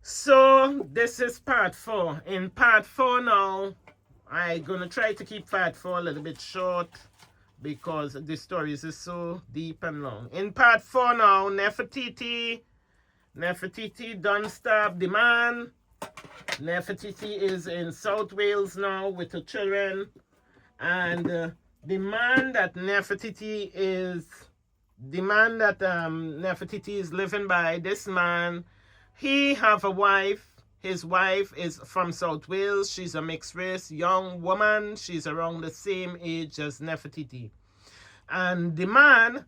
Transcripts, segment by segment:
So this is part 4. In part 4 now, I'm gonna try to keep part 4 a little bit short because the stories is so deep and long. In part 4 now, Nefertiti done stab the man. Nefertiti is in South Wales now with her children, and the man that Nefertiti is living by. This man, he have a wife. His wife is from South Wales. She's a mixed race young woman. She's around the same age as Nefertiti. And the man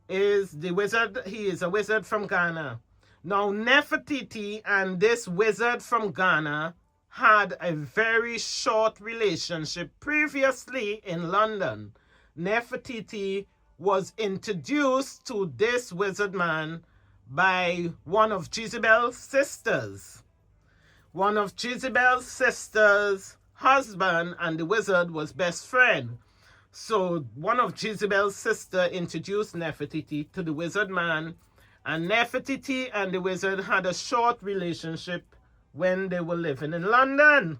is the wizard. He is a wizard from Ghana. Now, Nefertiti and this wizard from Ghana had a very short relationship previously in London. Nefertiti was introduced to this wizard man by one of Jezebel's sisters. One of Jezebel's sisters' husband and the wizard was best friend. So one of Jezebel's sister introduced Nefertiti to the wizard man, and Nefertiti and the wizard had a short relationship when they were living in London.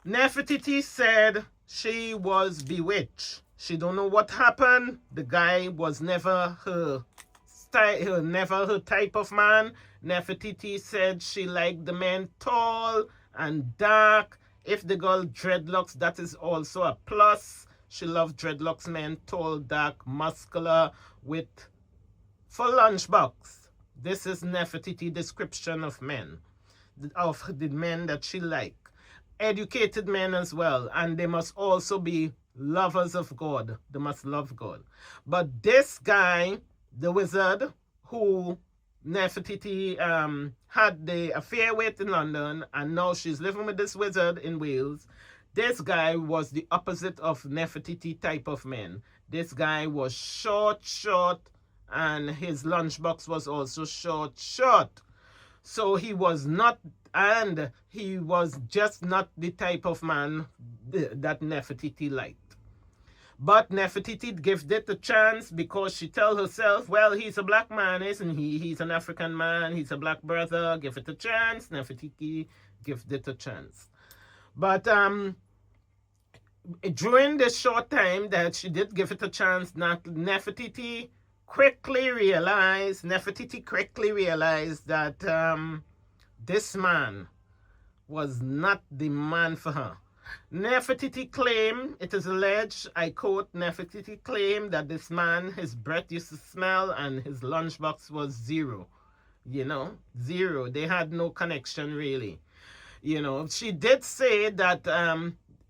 Nefertiti said she was bewitched. She don't know what happened. The guy was never her type of man. Nefertiti said she liked the men tall and dark. If the girl dreadlocks, that is also a plus. She loved dreadlocks men, tall, dark, muscular, with full lunchbox. This is Nefertiti description of men, of the men that she liked. Educated men as well, and they must also be lovers of God. They must love God. But this guy, the wizard, who Nefertiti had the affair with in London, and now she's living with this wizard in Wales. This guy was the opposite of Nefertiti type of men. This guy was short, and his lunchbox was also short. So he was not, and he was just not the type of man that Nefertiti liked. But Nefertiti gave it a chance because she tell herself, well, he's a black man, isn't he? He's an African man. He's a black brother. Give it a chance. Nefertiti gave it a chance. But during this short time that she did give it a chance, Nefertiti quickly realized that this man was not the man for her. Nefertiti claimed, it is alleged, I quote, Nefertiti claimed that this man, his breath used to smell and his lunchbox was zero. Zero. They had no connection really. She did say that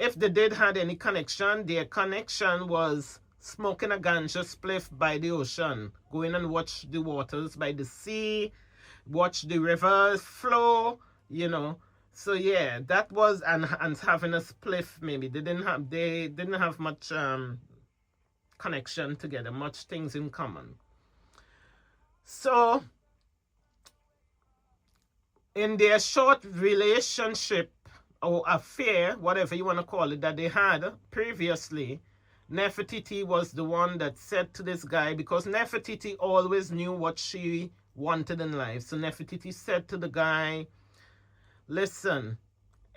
if they did had any connection, their connection was smoking a ganja spliff by the ocean, going and watch the waters by the sea, watch the rivers flow, So yeah, that was and having a spliff maybe. They didn't have much connection together, much things in common. So in their short relationship or affair, whatever you want to call it, that they had previously, Nefertiti was the one that said to this guy, because Nefertiti always knew what she wanted in life. So Nefertiti said to the guy, listen,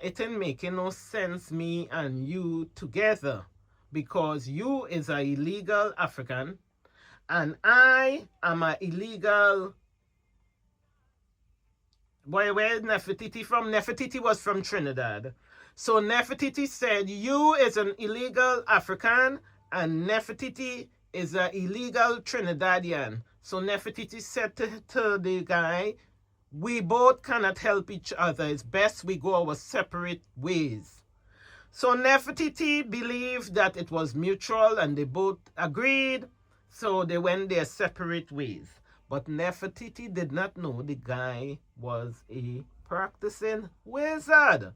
it ain't making no sense me and you together, because you is a illegal African and I am a illegal. Where is Nefertiti from? Nefertiti was from Trinidad. So Nefertiti said, you is an illegal African and Nefertiti is an illegal Trinidadian. So Nefertiti said to the guy, we both cannot help each other. It's best we go our separate ways. So Nefertiti believed that it was mutual and they both agreed. So they went their separate ways. But Nefertiti did not know the guy was a practicing wizard.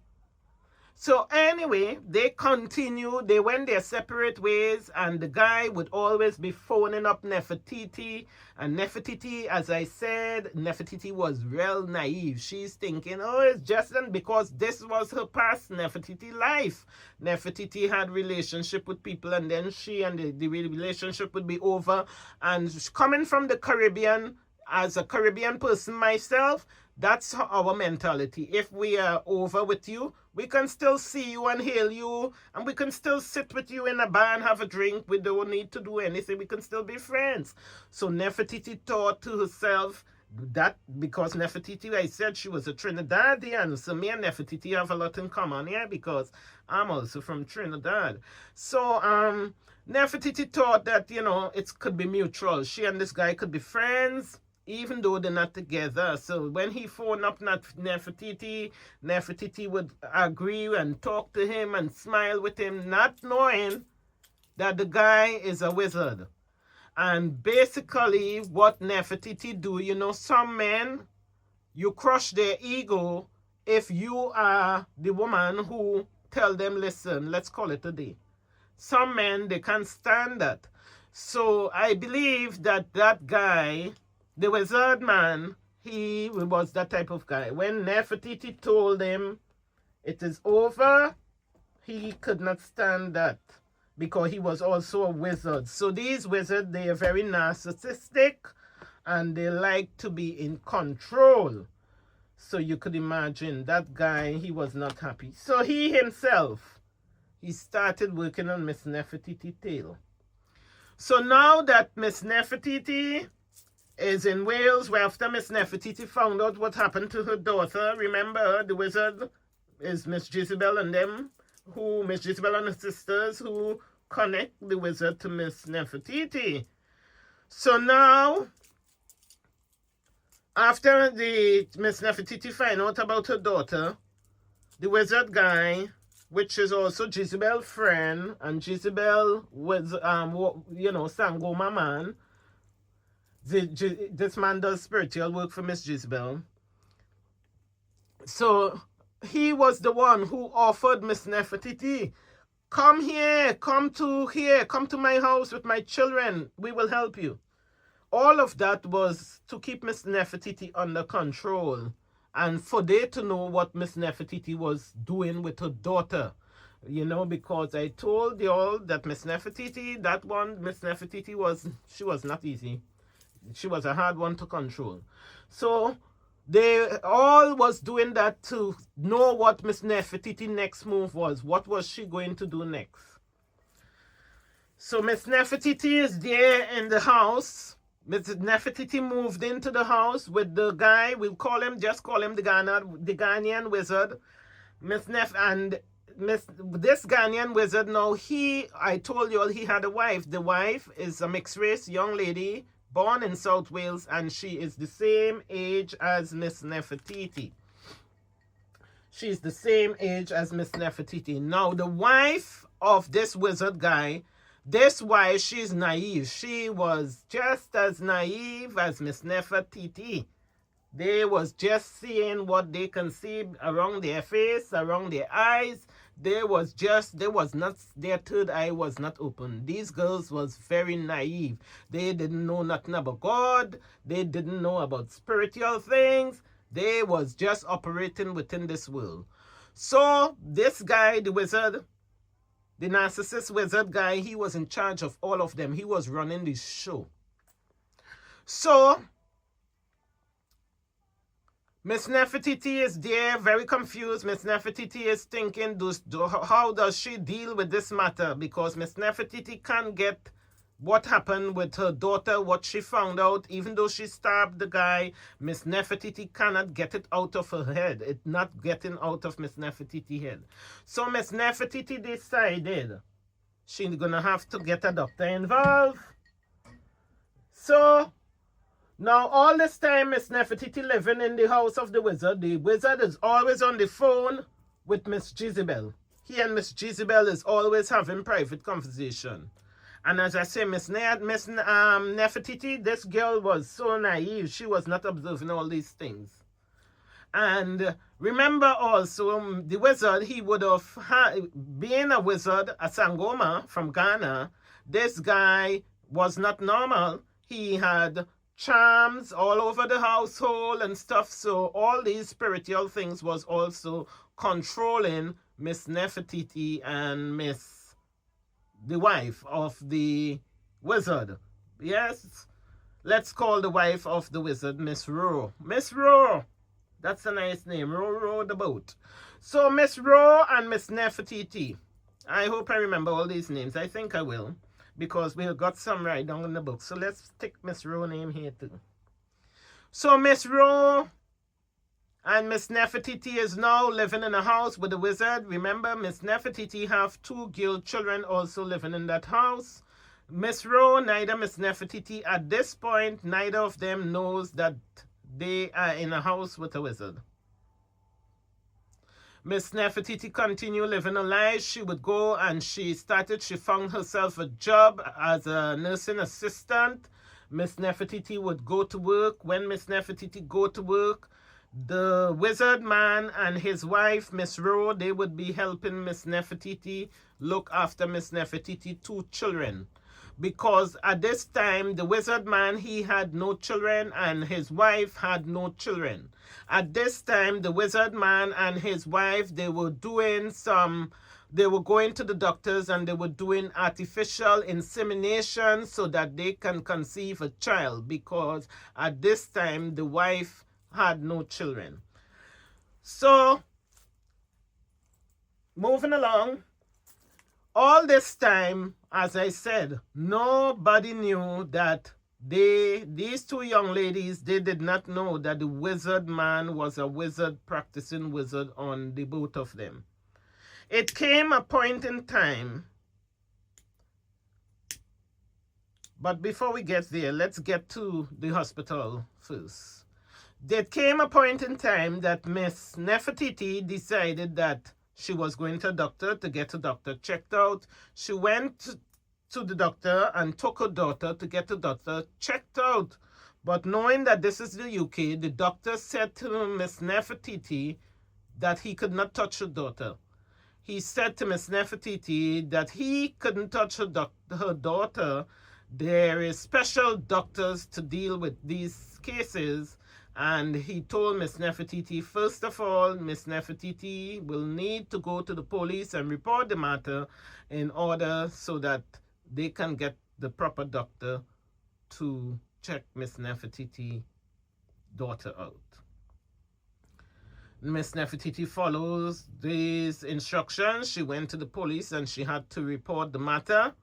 So anyway, they continued, they went their separate ways, and the guy would always be phoning up Nefertiti. And Nefertiti, as I said, Nefertiti was real naive. She's thinking, oh, it's just because this was her past Nefertiti life. Nefertiti had relationship with people, and then she and the relationship would be over. And coming from the Caribbean, as a Caribbean person myself, That's our mentality. If we are over with you, we can still see you and hail you, and we can still sit with you in a bar and have a drink. We don't need to do anything. We can still be friends. So Nefertiti thought to herself that because Nefertiti, I said she was a Trinidadian, so me and Nefertiti have a lot in common here because I'm also from Trinidad. So Nefertiti thought that, you know, it could be mutual. She and this guy could be friends even though they're not together. So when he phoned up Nefertiti, Nefertiti would agree and talk to him and smile with him, not knowing that the guy is a wizard. And basically what Nefertiti do, you know, some men, you crush their ego if you are the woman who tell them, listen, let's call it a day. Some men, they can't stand that. So I believe that that guy, the wizard man, he was that type of guy. When Nefertiti told him it is over, he could not stand that because he was also a wizard. So these wizards, they are very narcissistic and they like to be in control. So you could imagine that guy, he was not happy. So he himself, he started working on Miss Nefertiti's tale. So now that Miss Nefertiti is in Wales, where after Miss Nefertiti found out what happened to her daughter, remember the wizard is Miss Jezebel and them, who Miss Jezebel and her sisters who connect the wizard to Miss Nefertiti. So now, after the Miss Nefertiti find out about her daughter, the wizard guy, which is also Jezebel's friend, and Jezebel was, you know, Sangoma man. This man does spiritual work for Miss Jezebel. So he was the one who offered Miss Nefertiti, come here, come to my house with my children. We will help you. All of that was to keep Miss Nefertiti under control and for they to know what Miss Nefertiti was doing with her daughter. You know, because I told you all that Miss Nefertiti, Miss Nefertiti she was not easy. She was a hard one to control. So they all was doing that to know what Miss Nefertiti's next move was. What was she going to do next? So Miss Nefertiti is there in the house. Miss Nefertiti moved into the house with the guy, we'll just call him the Ghanian wizard. This Ghanian wizard, now I told you all he had a wife. The wife is a mixed race young lady born in South Wales, and she is the same age as Miss Nefertiti. She's the same age as Miss Nefertiti. Now, the wife of this wizard guy, this wife, she's naive. She was just as naive as Miss Nefertiti. They was just seeing what they can see around their face, around their eyes. Their third eye was not open. These girls was very naive. They didn't know nothing about God. They didn't know about spiritual things. They was just operating within this world. So this guy, the wizard, the narcissist wizard guy, he was in charge of all of them. He was running this show. So Miss Nefertiti is there, very confused. Miss Nefertiti is thinking, how does she deal with this matter? Because Miss Nefertiti can't get what happened with her daughter, what she found out. Even though she stabbed the guy, Miss Nefertiti cannot get it out of her head. It's not getting out of Miss Nefertiti's head. So Miss Nefertiti decided she's going to have to get a doctor involved. So now, all this time, Miss Nefertiti living in the house of the wizard is always on the phone with Miss Jezebel. He and Miss Jezebel is always having private conversation. And as I say, Miss Nefertiti, this girl was so naive. She was not observing all these things. And remember also, the wizard, he would have, being a wizard, a Sangoma from Ghana, this guy was not normal. He had charms all over the household and stuff. So all these spiritual things was also controlling Miss Nefertiti and the wife of the wizard. Yes, let's call the wife of the wizard Miss Ro. Miss Ro, That's a nice name. Row the boat. So Miss Row and Miss Nefertiti. I hope I remember all these names. I think I will, because we got some right down in the book. So let's stick Miss Row name here too. So Miss Row and Miss Nefertiti is now living in a house with the wizard. Remember, Miss Nefertiti have 2 girl children also living in that house. Miss Row, neither Miss Nefertiti at this point, neither of them knows that they are in a house with a wizard. Miss Nefertiti continued living her life. She would go and she found herself a job as a nursing assistant. Miss Nefertiti would go to work. When Miss Nefertiti go to work, the wizard man and his wife, Miss Rowe, they would be helping Miss Nefertiti look after Miss Nefertiti 2 children. Because at this time, the wizard man, he had no children and his wife had no children. At this time, the wizard man and his wife, they were going to the doctors and they were doing artificial insemination so that they can conceive a child, because at this time, the wife had no children. So, moving along, all this time, as I said, nobody knew that these 2 young ladies, they did not know that the wizard man was a wizard, practicing wizard on the both of them. It came a point in time, but before we get there, let's get to the hospital first. There came a point in time that Miss Nefertiti decided that she was going to a doctor to get a doctor checked out. She went to the doctor and took her daughter to get the doctor checked out. But knowing that this is the UK, the doctor said to Miss Nefertiti that he could not touch her daughter. He said to Miss Nefertiti that he couldn't touch her daughter. There is special doctors to deal with these cases. And he told Miss Nefertiti, first of all, Miss Nefertiti will need to go to the police and report the matter in order so that they can get the proper doctor to check Miss Nefertiti's daughter out. Miss Nefertiti follows these instructions. She went to the police and she had to report the matter.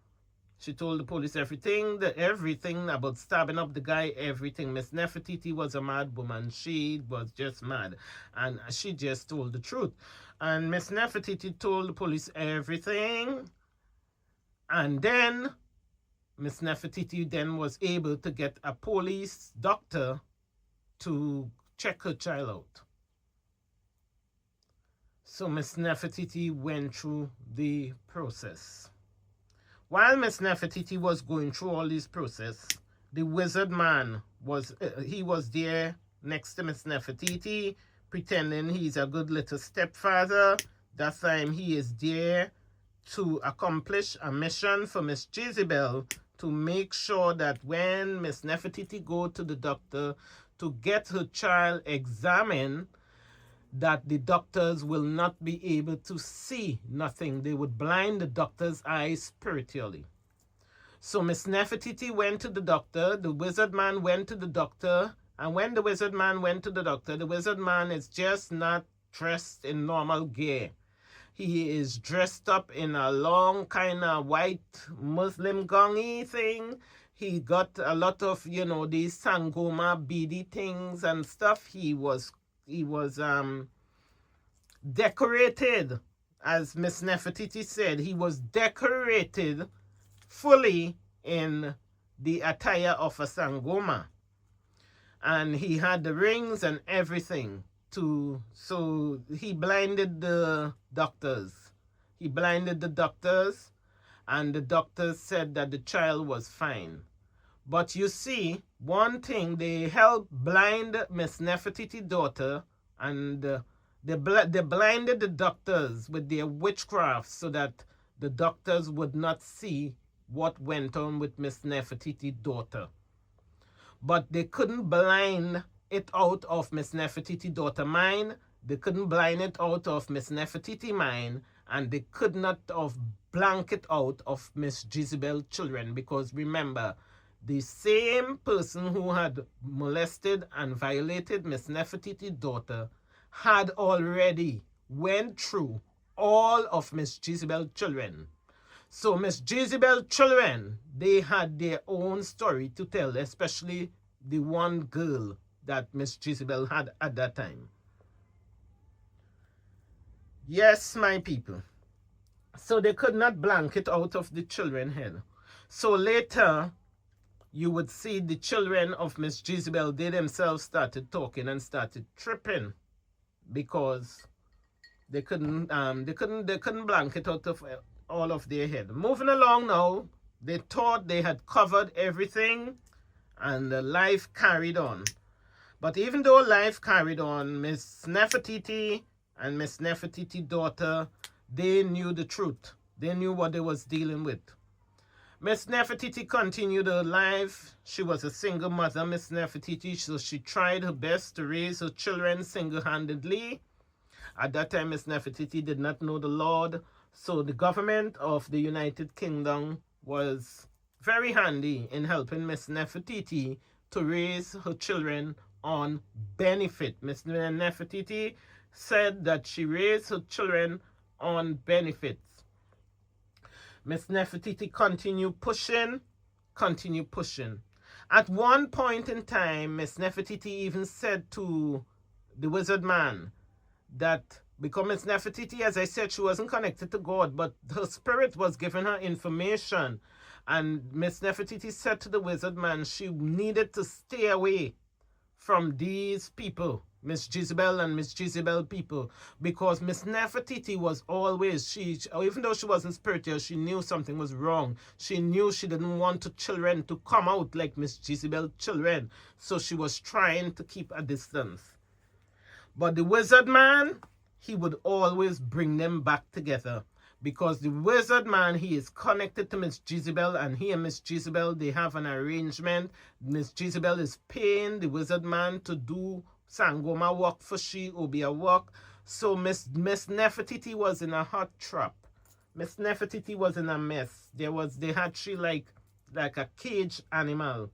She told the police everything about stabbing up the guy, everything. Miss Nefertiti was a mad woman. She was just mad. And she just told the truth. And Miss Nefertiti told the police everything. And then Miss Nefertiti then was able to get a police doctor to check her child out. So Miss Nefertiti went through the process. While Miss Nefertiti was going through all this process, the wizard man was there next to Miss Nefertiti, pretending he's a good little stepfather. That time he is there to accomplish a mission for Miss Jezebel, to make sure that when Miss Nefertiti go to the doctor to get her child examined, that the doctors will not be able to see nothing. They would blind the doctor's eyes spiritually. So Miss Nefertiti went to the doctor, the wizard man went to the doctor, and when the wizard man went to the doctor, the wizard man is just not dressed in normal gear. He is dressed up in a long kind of white Muslim gongi thing. He got a lot of, these sangoma beady things and stuff. He was decorated, as Miss Nefertiti said. He was decorated fully in the attire of a sangoma, and he had the rings and everything so he blinded the doctors. And the doctors said that the child was fine. But you see, one thing, they helped blind Miss Nefertiti's daughter, and they blinded the doctors with their witchcraft so that the doctors would not see what went on with Miss Nefertiti's daughter. But they couldn't blind it out of Miss Nefertiti's daughter's mind. They couldn't blind it out of Miss Nefertiti's mind, and they could not have blank it out of Miss Jezebel's children, because remember, The same person who had molested and violated Miss Nefertiti's daughter had already went through all of Miss Jezebel's children. So Miss Jezebel's children, they had their own story to tell, especially the one girl that Miss Jezebel had at that time. Yes, my people. So they could not blank it out of the children's head. So later, you would see the children of Miss Jezebel, they themselves started talking and started tripping because they couldn't blank it out of all of their head. Moving along now, they thought they had covered everything and life carried on. But even though life carried on, Miss Nefertiti and Miss Nefertiti's daughter, they knew the truth. They knew what they was dealing with. Miss Nefertiti continued her life. She was a single mother, Miss Nefertiti, so she tried her best to raise her children single-handedly. At that time, Miss Nefertiti did not know the Lord, so the government of the United Kingdom was very handy in helping Miss Nefertiti to raise her children on benefit. Miss Nefertiti said that she raised her children on benefits. Miss Nefertiti continued pushing. At one point in time, Miss Nefertiti even said to the wizard man that because Miss Nefertiti, as I said, she wasn't connected to God, but her spirit was giving her information. And Miss Nefertiti said to the wizard man she needed to stay away from these people, Miss Jezebel and Miss Jezebel people, because Miss Nefertiti was always, even though she wasn't spiritual, she knew something was wrong. She knew she didn't want her children to come out like Miss Jezebel children, so she was trying to keep a distance. But the wizard man, he would always bring them back together, because the wizard man, he is connected to Miss Jezebel, and he and Miss Jezebel, they have an arrangement. Miss Jezebel is paying the wizard man to do Sangoma work for she, Obia work. So Miss Nefertiti was in a hot trap. Miss Nefertiti was in a mess. They had she like a caged animal,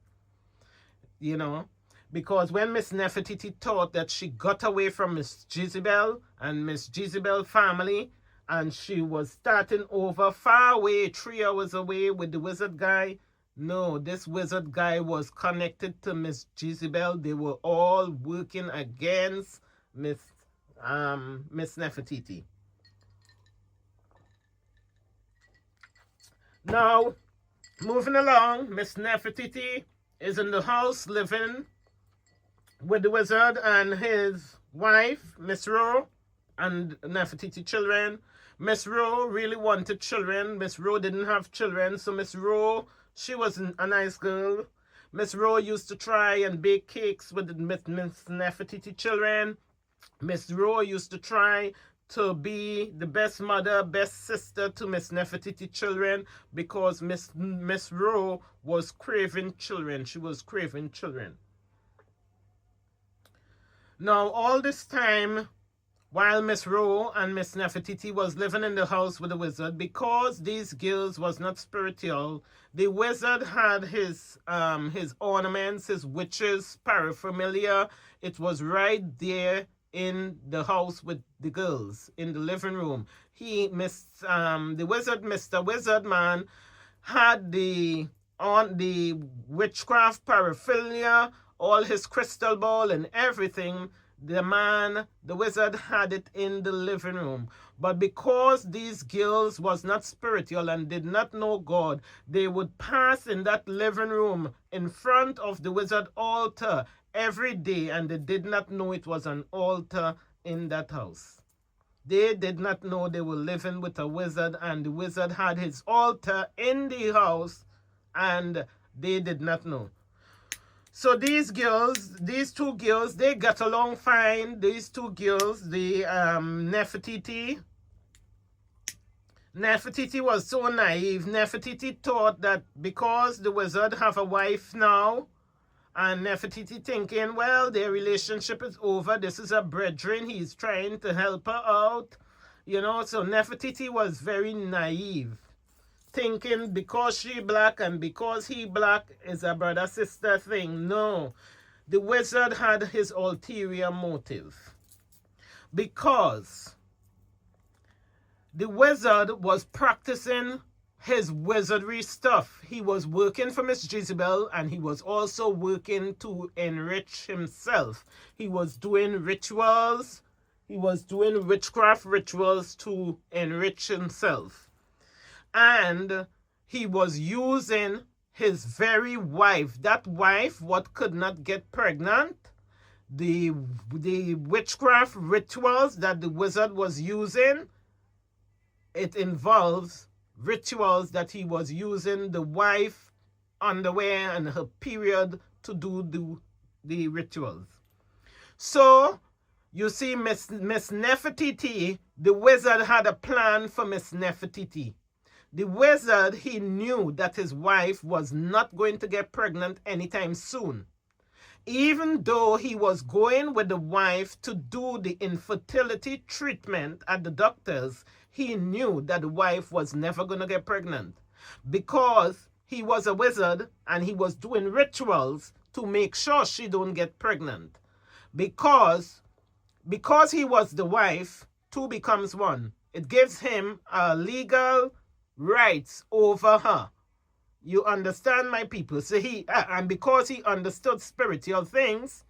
you know. Because when Miss Nefertiti thought that she got away from Miss Jezebel and Miss Jezebel family, and she was starting over far away, 3 hours away with the wizard guy. No, this wizard guy was connected to Miss Jezebel. They were all working against Miss Nefertiti. Now, moving along, Miss Nefertiti is in the house living with the wizard and his wife, Miss Ro, and Nefertiti children. Miss Ro really wanted children. Miss Ro didn't have children, so Miss Ro, she was a nice girl. Miss Ro used to try and bake cakes with Miss Nefertiti children. Miss Ro used to try to be the best mother, best sister to Miss Nefertiti children, because Miss Ro was craving children. She was craving children. Now, all this time, while Miss Ro and Miss Nefertiti was living in the house with the wizard, because these girls was not spiritual, the wizard had his ornaments, his witches paraphernalia. It was right there in the house with the girls in the living room. The wizard, Mr. Wizard Man, had the witchcraft paraphernalia, all his crystal ball and everything. The wizard had it in the living room. But because these girls was not spiritual and did not know God, they would pass in that living room in front of the wizard altar every day, and they did not know it was an altar in that house. They did not know they were living with a wizard, and the wizard had his altar in the house, and they did not know. So these two girls, they got along fine. These two girls, the Nefertiti was so naive. Nefertiti thought that because the wizard have a wife now, and Nefertiti thinking, well, their relationship is over. This is a brethren. He's trying to help her out. You know, so Nefertiti was very naive, thinking because she black and because he black is a brother-sister thing. No. The wizard had his ulterior motive. Because the wizard was practicing his wizardry stuff. He was working for Miss Jezebel, and he was also working to enrich himself. He was doing rituals. He was doing witchcraft rituals to enrich himself. And he was using his very wife. That wife, what could not get pregnant, the witchcraft rituals that the wizard was using, it involves rituals that he was using the wife underwear and her period to do the rituals. So you see, Miss Nefertiti, the wizard had a plan for Miss Nefertiti. The wizard, he knew that his wife was not going to get pregnant anytime soon. Even though he was going with the wife to do the infertility treatment at the doctor's, he knew that the wife was never going to get pregnant because he was a wizard and he was doing rituals to make sure she don't get pregnant. Because he was the wife, two becomes one. It gives him legal rights over her. You understand, my people? So and because he understood spiritual things,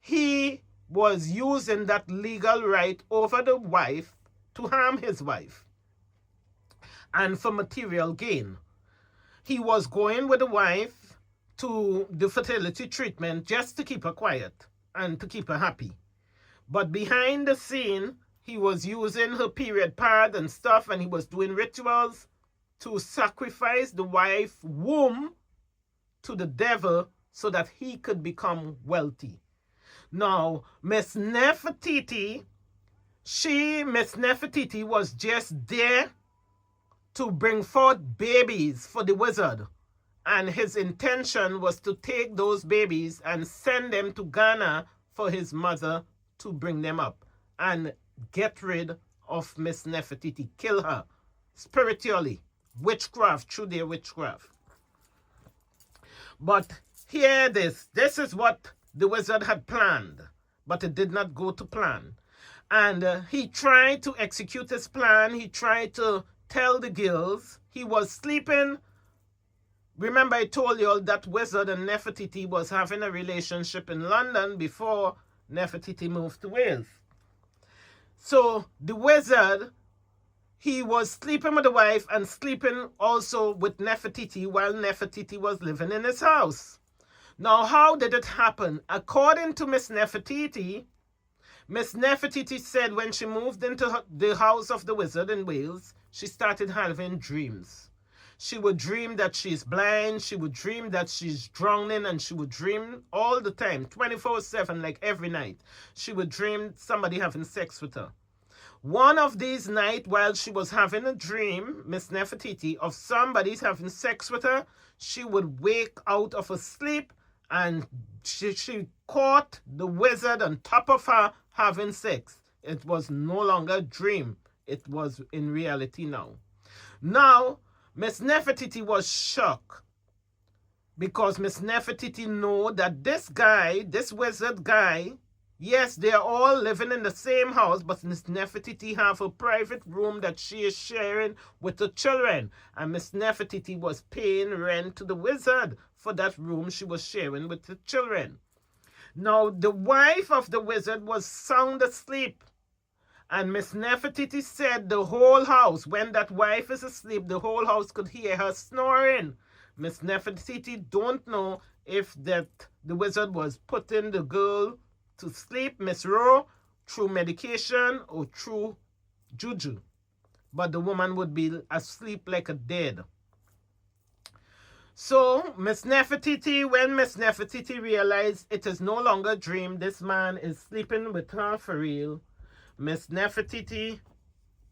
he was using that legal right over the wife to harm his wife and for material gain. He was going with the wife to the fertility treatment just to keep her quiet and to keep her happy. But behind the scene, he was using her period pad and stuff, and he was doing rituals to sacrifice the wife's womb to the devil so that he could become wealthy. Now, Miss Nefertiti was just there to bring forth babies for the wizard. And his intention was to take those babies and send them to Ghana for his mother to bring them up and get rid of Miss Nefertiti, kill her spiritually, witchcraft, through their witchcraft. But hear this is what the wizard had planned, but it did not go to plan. And he tried to execute his plan. He tried to tell the girls he was sleeping. Remember, I told you all that wizard and Nefertiti was having a relationship in London before Nefertiti moved to Wales. So the wizard, he was sleeping with the wife and sleeping also with Nefertiti while Nefertiti was living in his house. Now, how did it happen? According to Miss Nefertiti said when she moved into the house of the wizard in Wales, she started having dreams. She would dream that she's blind, she would dream that she's drowning, and she would dream all the time, 24/7, like every night. She would dream somebody having sex with her. One of these nights, while she was having a dream, Miss Nefertiti, of somebody having sex with her, she would wake out of her sleep and she caught the wizard on top of her having sex. It was no longer a dream. It was in reality now. Now, Miss Nefertiti was shocked because Miss Nefertiti know that this guy, this wizard guy, yes, they are all living in the same house, but Miss Nefertiti have a private room that she is sharing with the children. And Miss Nefertiti was paying rent to the wizard for that room she was sharing with the children. Now, the wife of the wizard was sound asleep. And Miss Nefertiti said the whole house, when that wife is asleep, the whole house could hear her snoring. Miss Nefertiti don't know if that the wizard was putting the girl to sleep, Miss Rowe, through medication or through juju. But the woman would be asleep like a dead. So, Miss Nefertiti, when Miss Nefertiti realized it is no longer a dream, this man is sleeping with her for real, Miss Nefertiti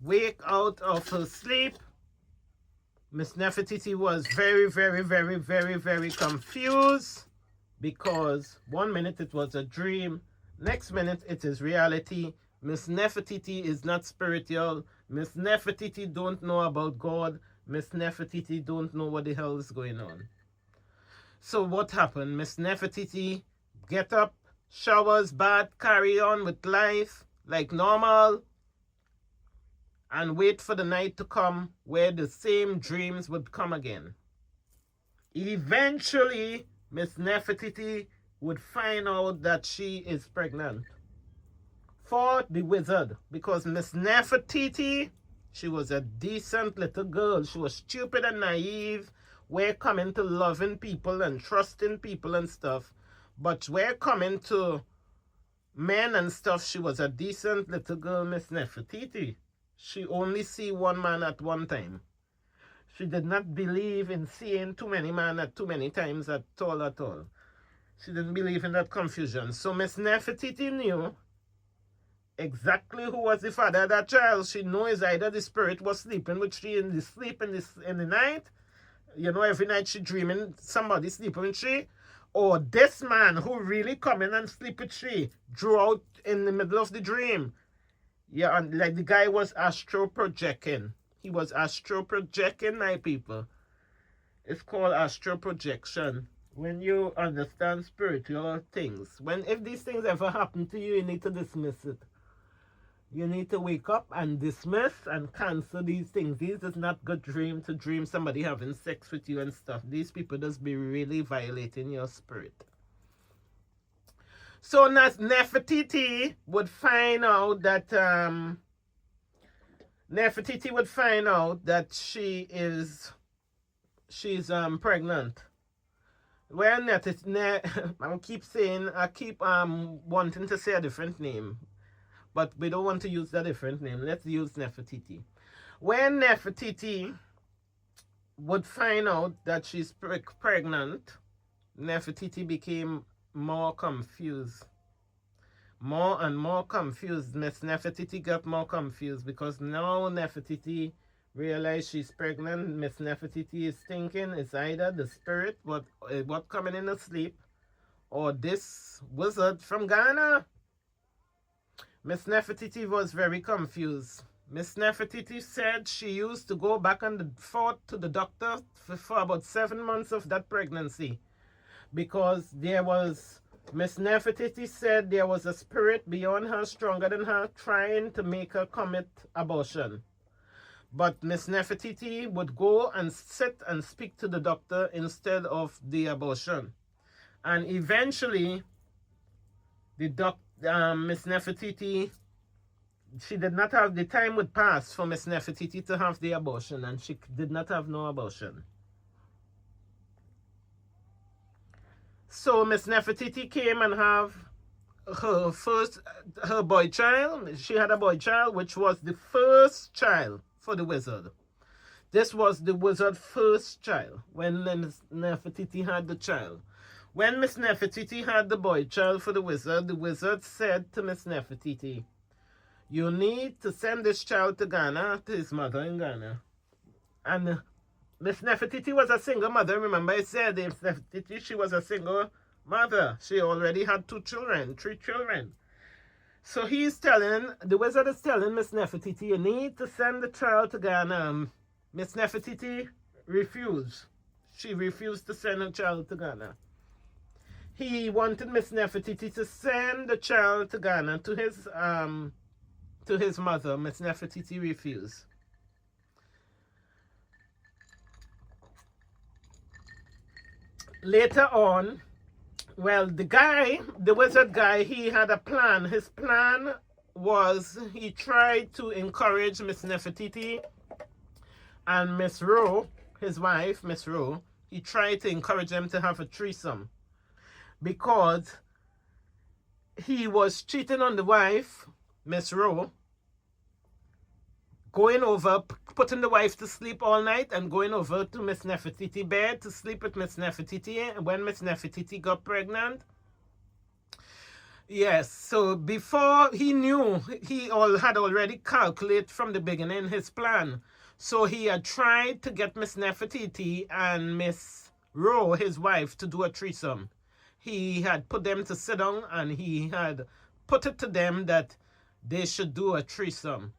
wake out of her sleep. Miss Nefertiti was very, very, very, very, very confused because one minute it was a dream, next minute it is reality. Miss Nefertiti is not spiritual. Miss Nefertiti don't know about God. Miss Nefertiti don't know what the hell is going on. So what happened? Miss Nefertiti get up, showers, bath, carry on with life like normal, and wait for the night to come where the same dreams would come again. Eventually, Miss Nefertiti would find out that she is pregnant for the wizard, because Miss Nefertiti, she was a decent little girl. She was stupid and naive. We're coming to loving people and trusting people and stuff. But we're coming to men and stuff. She was a decent little girl, Miss Nefertiti. She only see one man at one time. She did not believe in seeing too many men at too many times at all at all. She didn't believe in that confusion. So Miss Nefertiti knew exactly who was the father of that child. She knows either the spirit was sleeping with she in the sleep in the night. You know, every night she dreaming somebody sleeping with she. Or this man who really come in and sleep with she drew out in the middle of the dream. Yeah, and like the guy was astro projecting. He was astro projecting, my people. It's called astro projection. When you understand spiritual things. If these things ever happen to you, you need to dismiss it. You need to wake up and dismiss and cancel these things. These is not good dream to dream somebody having sex with you and stuff. These people just be really violating your spirit. So Nefertiti would find out that she's pregnant. Well, I keep wanting to say a different name, but we don't want to use that different name. Let's use Nefertiti. When Nefertiti would find out that she's pregnant, Nefertiti became more confused. More and more confused. Miss Nefertiti got more confused because now Nefertiti realized she's pregnant. Miss Nefertiti is thinking it's either the spirit what coming in the sleep or this wizard from Ghana. Miss Nefertiti was very confused. Miss Nefertiti said she used to go back and forth to the doctor for about 7 months of that pregnancy, because Miss Nefertiti said there was a spirit beyond her, stronger than her, trying to make her commit abortion. But Miss Nefertiti would go and sit and speak to the doctor instead of the abortion. And eventually, Miss Nefertiti, she did not have, the time would pass for Miss Nefertiti to have the abortion, and she did not have no abortion. So Miss Nefertiti came and have her boy child. She had a boy child, which was the first child for the wizard. This was the wizard's first child when Miss Nefertiti had the child. When Miss Nefertiti had the boy child for the wizard said to Miss Nefertiti, you need to send this child to Ghana, to his mother in Ghana. And Miss Nefertiti was a single mother. Remember I said Miss Nefertiti, she was a single mother. She already had 3 children. So the wizard is telling Miss Nefertiti, you need to send the child to Ghana. Miss Nefertiti refused. She refused to send her child to Ghana. He wanted Miss Nefertiti to send the child to Ghana to his mother. Miss Nefertiti refused. Later on, well, the wizard guy, he had a plan. His plan was he tried to encourage Miss Nefertiti and Miss Rowe, his wife, Miss Rowe. He tried to encourage them to have a threesome because he was cheating on the wife, Miss Rowe, going over, putting the wife to sleep all night and going over to Miss Nefertiti's bed to sleep with Miss Nefertiti. And when Miss Nefertiti got pregnant, yes, so before he knew, he had already calculated from the beginning his plan. So he had tried to get Miss Nefertiti and Miss Rowe, his wife, to do a threesome. He had put them to sit down and he had put it to them that they should do a threesome.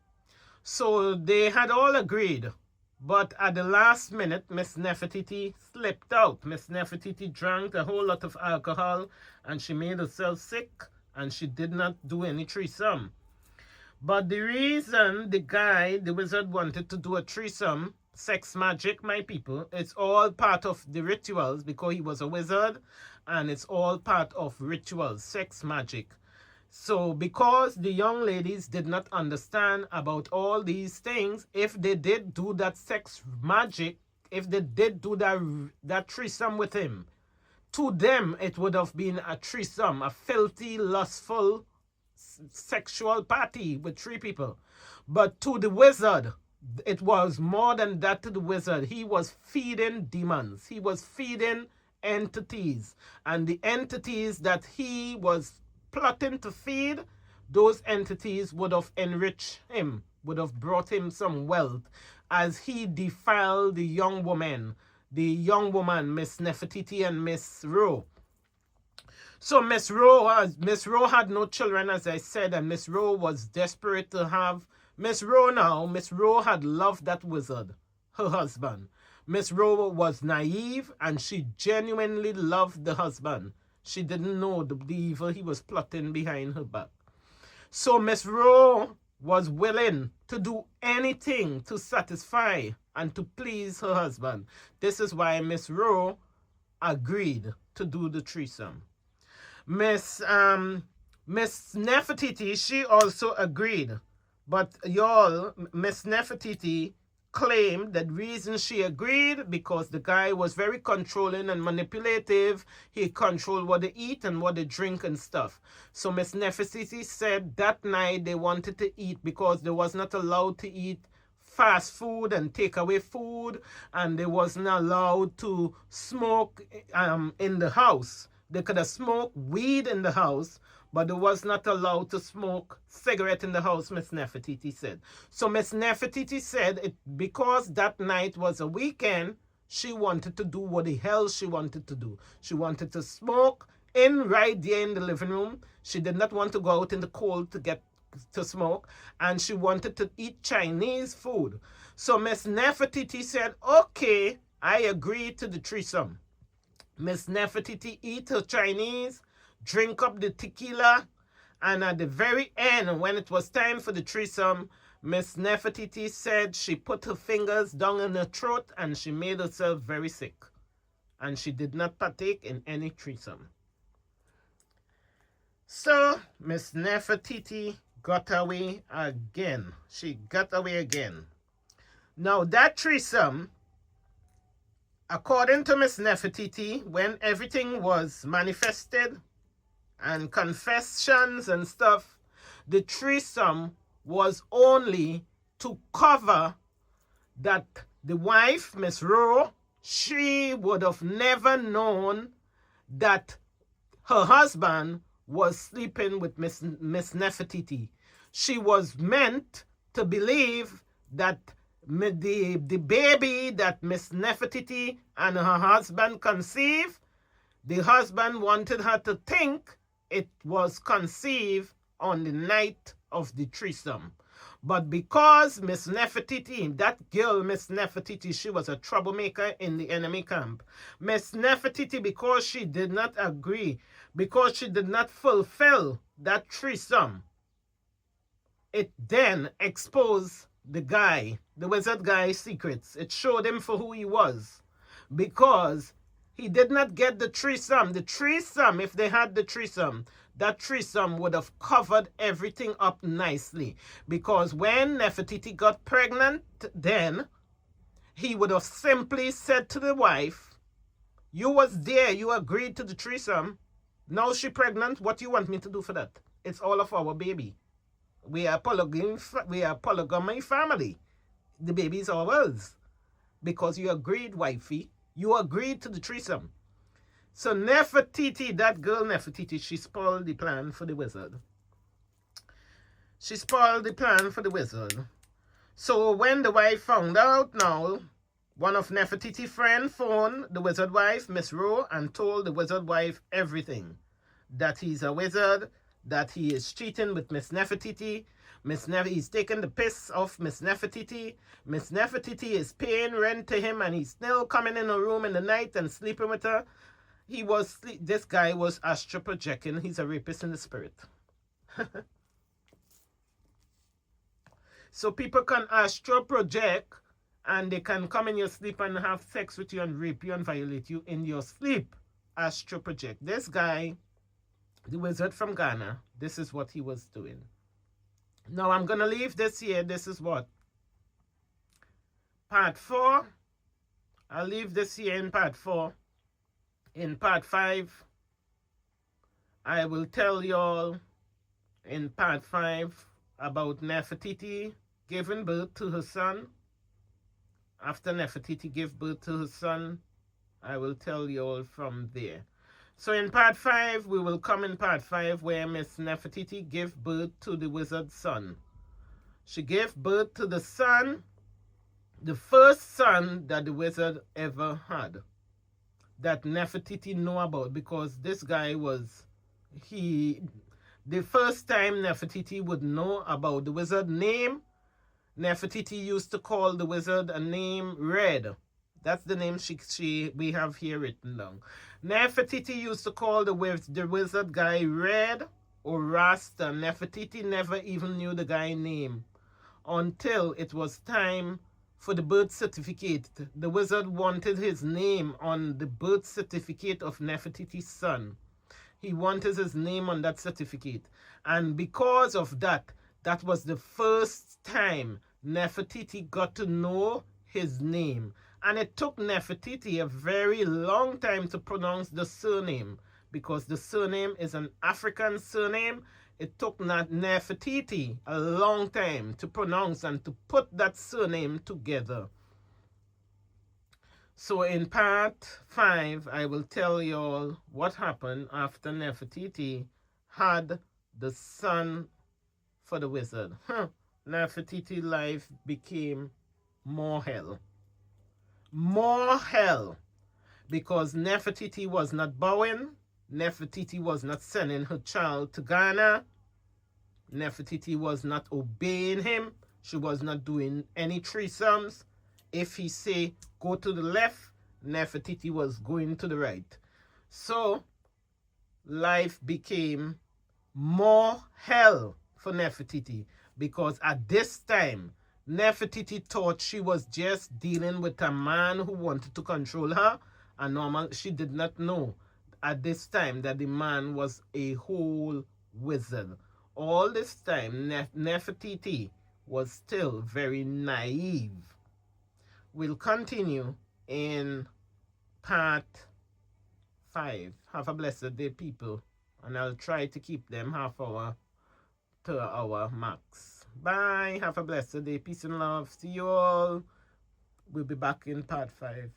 So they had all agreed. But at the last minute, Miss Nefertiti slipped out. Miss Nefertiti drank a whole lot of alcohol and she made herself sick and she did not do any threesome. But the reason the wizard wanted to do a threesome, sex magic, my people, it's all part of the rituals because he was a wizard and it's all part of rituals, sex magic. So because the young ladies did not understand about all these things, if they did do that sex magic, if they did do that threesome with him, to them it would have been a threesome, a filthy, lustful, sexual party with 3 people. But to the wizard, it was more than that. To the wizard, he was feeding demons. He was feeding entities. And the entities that he was plotting to feed, those entities would have enriched him, would have brought him some wealth as he defiled the young woman, Miss Nefertiti and Miss Ro. So Miss Ro had no children, as I said, and Miss Ro was desperate to have Miss Ro had loved that wizard, her husband. Miss Ro was naive and she genuinely loved the husband. She didn't know the evil he was plotting behind her back. So Miss Ro was willing to do anything to satisfy and to please her husband. This is why Miss Ro agreed to do the threesome. Miss Nefertiti, she also agreed. But y'all, Miss Nefertiti claimed that reason she agreed because the guy was very controlling and manipulative. He controlled what they eat and what they drink and stuff. So Miss Nefertiti said that night they wanted to eat because they was not allowed to eat fast food and takeaway food, and they wasn't allowed to smoke in the house. They could have smoked weed in the house, but they was not allowed to smoke cigarette in the house, Miss Nefertiti said. So Miss Nefertiti said because that night was a weekend, she wanted to do what the hell she wanted to do. She wanted to smoke right there in the living room. She did not want to go out in the cold to smoke, and she wanted to eat Chinese food. So Miss Nefertiti said, okay, I agree to the threesome. Miss Nefertiti eat her Chinese, drink up the tequila, and at the very end, when it was time for the threesome, Miss Nefertiti said she put her fingers down in her throat and she made herself very sick. And she did not partake in any threesome. So, Miss Nefertiti got away again. She got away again. Now, that threesome, according to Miss Nefertiti, when everything was manifested and confessions and stuff, the threesome was only to cover that the wife, Miss Ro, she would have never known that her husband was sleeping with Miss Nefertiti. She was meant to believe that the baby that Miss Nefertiti and her husband conceived, the husband wanted her to think it was conceived on the night of the threesome. But because Miss Nefertiti, that girl Miss Nefertiti, she was a troublemaker in the enemy camp. Miss Nefertiti, because she did not agree, because she did not fulfill that threesome, it then exposed the wizard guy's secrets. It showed him for who he was. Because he did not get the threesome. The threesome, if they had the threesome, that threesome would have covered everything up nicely. Because when Nefertiti got pregnant, then he would have simply said to the wife, you was there, you agreed to the threesome. Now she pregnant, what do you want me to do for that? It's all of our baby. We are polygamy family. The baby is ours. Because you agreed, wifey. You agreed to the threesome. So Nefertiti, that girl Nefertiti, she spoiled the plan for the wizard. She spoiled the plan for the wizard. So when the wife found out now, one of Nefertiti's friends phoned the wizard wife, Miss Ro, and told the wizard wife everything. That he's a wizard, that he is cheating with Miss Nefertiti. He's taking the piss off Miss Nefertiti. Miss Nefertiti is paying rent to him, and he's still coming in a room in the night and sleeping with her. This guy was astral projecting. He's a rapist in the spirit. So people can astral project, and they can come in your sleep and have sex with you and rape you and violate you in your sleep. Astral project. This guy, the wizard from Ghana, this is what he was doing. Now I'm going to leave this here. This is what? Part 4. I'll leave this here in part 4. In part 5, I will tell y'all in part 5 about Nefertiti giving birth to her son. After Nefertiti gave birth to her son, I will tell y'all from there. So in part 5, we will come in part 5 where Miss Nefertiti gave birth to the wizard's son. She gave birth to the son, the first son that the wizard ever had, that Nefertiti know about, because this guy was, the first time Nefertiti would know about the wizard name, Nefertiti used to call the wizard a name Red. That's the name we have here written down. Nefertiti used to call the wizard guy Red or Rasta. Nefertiti never even knew the guy's name until it was time for the birth certificate. The wizard wanted his name on the birth certificate of Nefertiti's son. He wanted his name on that certificate. And because of that, that was the first time Nefertiti got to know his name. And it took Nefertiti a very long time to pronounce the surname, because the surname is an African surname. It took Nefertiti a long time to pronounce and to put that surname together. So in part 5, I will tell you all what happened after Nefertiti had the son for the wizard. Nefertiti's life became more hell. More hell. Because Nefertiti was not bowing. Nefertiti was not sending her child to Ghana. Nefertiti was not obeying him. She was not doing any threesomes. If he say go to the left, Nefertiti was going to the right. So life became more hell for Nefertiti, because at this time Nefertiti thought she was just dealing with a man who wanted to control her, and she did not know at this time that the man was a whole wizard. All this time Nefertiti was still very naive. We'll continue in part 5. Have a blessed day, people, and I'll try to keep them half hour to hour max. Bye. Have a blessed day. Peace and love. See you all. We'll be back in part 5.